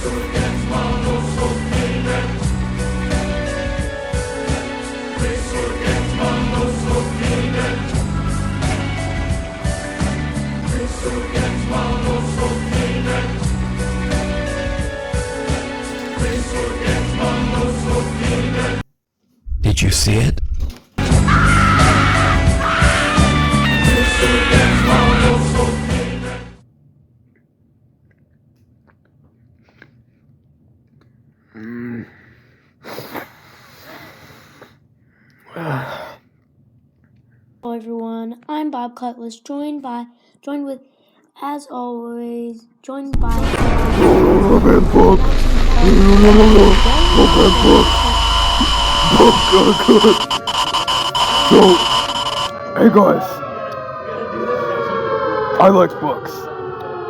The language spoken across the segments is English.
Did you see it? Hello everyone, I'm Bob Cutlass, joined with, as always, joined by So, hey guys, I like books.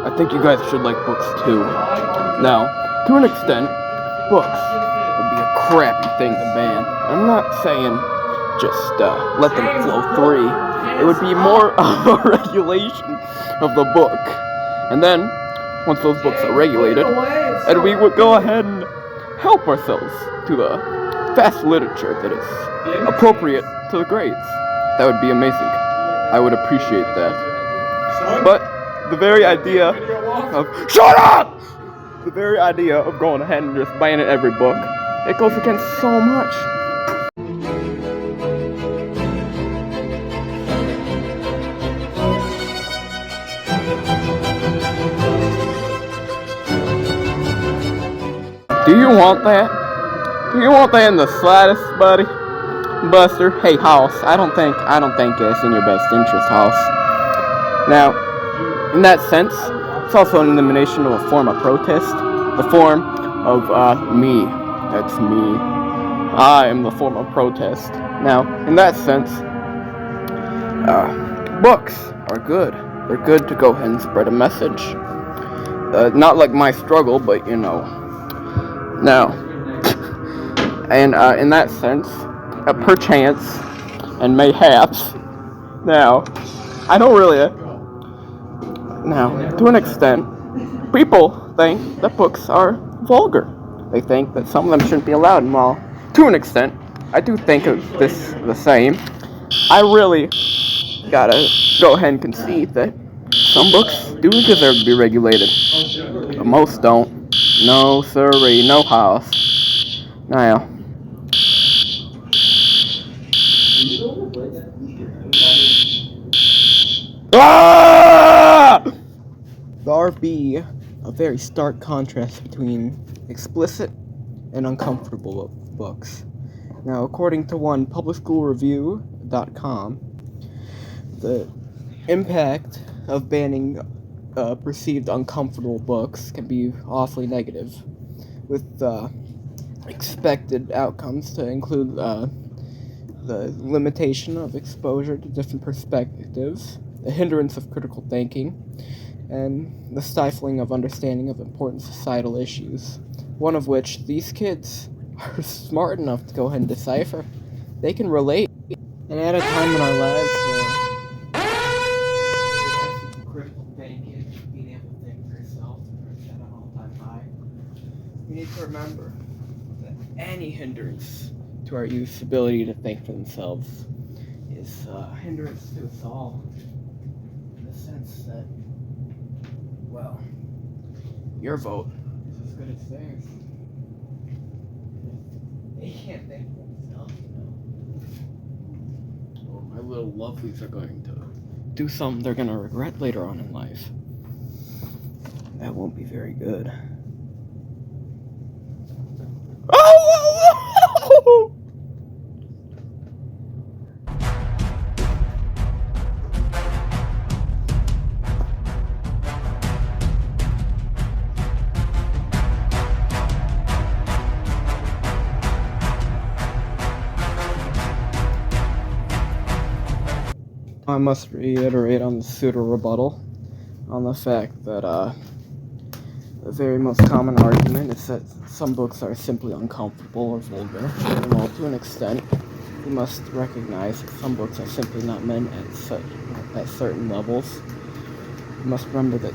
I think you guys should like books too. Now, to an extent, books would be a crappy thing to ban. I'm not saying just let them flow free. It would be more of a regulation of the book. And then, once those books are regulated, and we would go ahead and help ourselves to the fast literature that is appropriate to the grades. That would be amazing. I would appreciate that. But the very idea of shut up! The very idea of going ahead and just banning every book, it goes against so much. Do you want that? Do you want that in the slightest, buddy? Buster, hey House, I don't think it's in your best interest, House. Now, in that sense, it's also an elimination of a form of protest. The form of me. That's me. I am the form of protest. Now, in that sense, books are good. They're good to go ahead and spread a message. Not like my struggle, but you know. Now, and in that sense, perchance, and mayhaps, now, I don't really, now, to an extent, people think that books are vulgar. They think that some of them shouldn't be allowed, and while, to an extent, I do think of this the same, I really gotta go ahead and concede that some books do deserve to be regulated, but most don't. No sirree, no House. Now, there be a very stark contrast between explicit and uncomfortable books. Now, according to one publicschoolreview.com, the impact of banning perceived uncomfortable books can be awfully negative, with expected outcomes to include the limitation of exposure to different perspectives, the hindrance of critical thinking, and the stifling of understanding of important societal issues, one of which these kids are smart enough to go ahead and decipher. They can relate, and at a time in our lives where critical thinking, being able to think for yourself, are at an all-time high, we need to remember that any hindrance to our youth's ability to think for themselves is a hindrance to us all, in the sense that, well, your vote is as good as theirs. They can't think for themselves, you know. Well, my little lovelies are going to do something they're going to regret later on in life. That won't be very good. Oh! I must reiterate on the pseudo rebuttal on the fact that the very most common argument is that some books are simply uncomfortable or vulgar. And while to an extent, we must recognize that some books are simply not meant at certain levels. We must remember that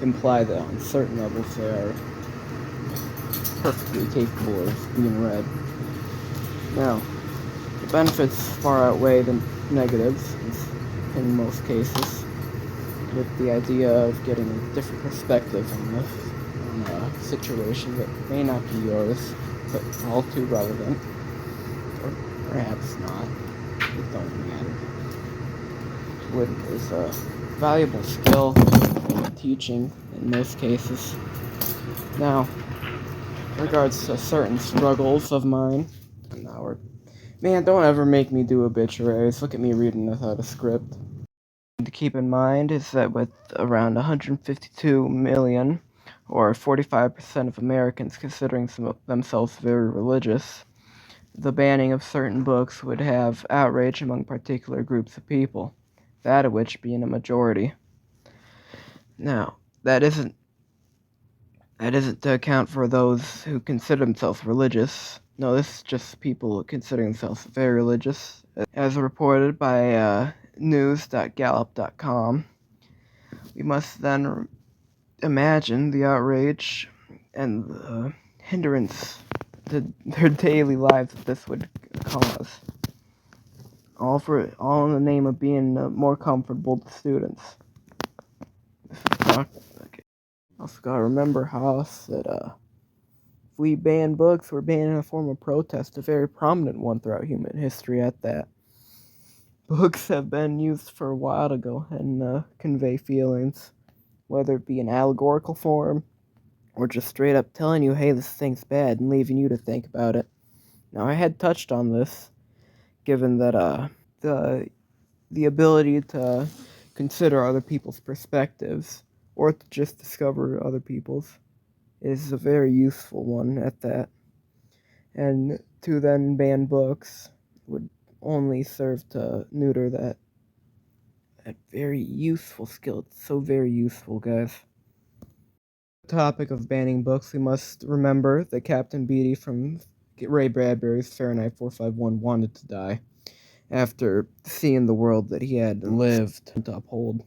imply that on certain levels they are perfectly capable of being read. Now, the benefits far outweigh the negatives in most cases, with the idea of getting a different perspective on a situation that may not be yours, but all too relevant, or perhaps not. It don't matter. Is a valuable skill in teaching in most cases. Now, in regards to certain struggles of mine, man, don't ever make me do obituaries. Look at me reading without a script. To keep in mind is that with around 152 million, or 45% of Americans considering themselves very religious, the banning of certain books would have outrage among particular groups of people, that of which being a majority. Now, that isn't to account for those who consider themselves religious. No, this is just people considering themselves very religious. As reported by news.gallup.com, we must then imagine the outrage and the hindrance to their daily lives that this would cause. All in the name of being more comfortable to students. Okay. Also gotta remember, Haas, that if we ban books, we're banning a form of protest, a very prominent one throughout human history at that. Books have been used for a while to go and convey feelings, whether it be in allegorical form or just straight up telling you, hey, this thing's bad, and leaving you to think about it. Now, I had touched on this, given that the ability to consider other people's perspectives or to just discover other people's is a very useful one at that. And to then ban books would only serve to neuter that very useful skill. It's so very useful, guys. Topic of banning books, we must remember that Captain Beatty from Ray Bradbury's Fahrenheit 451 wanted to die after seeing the world that he had lived to uphold.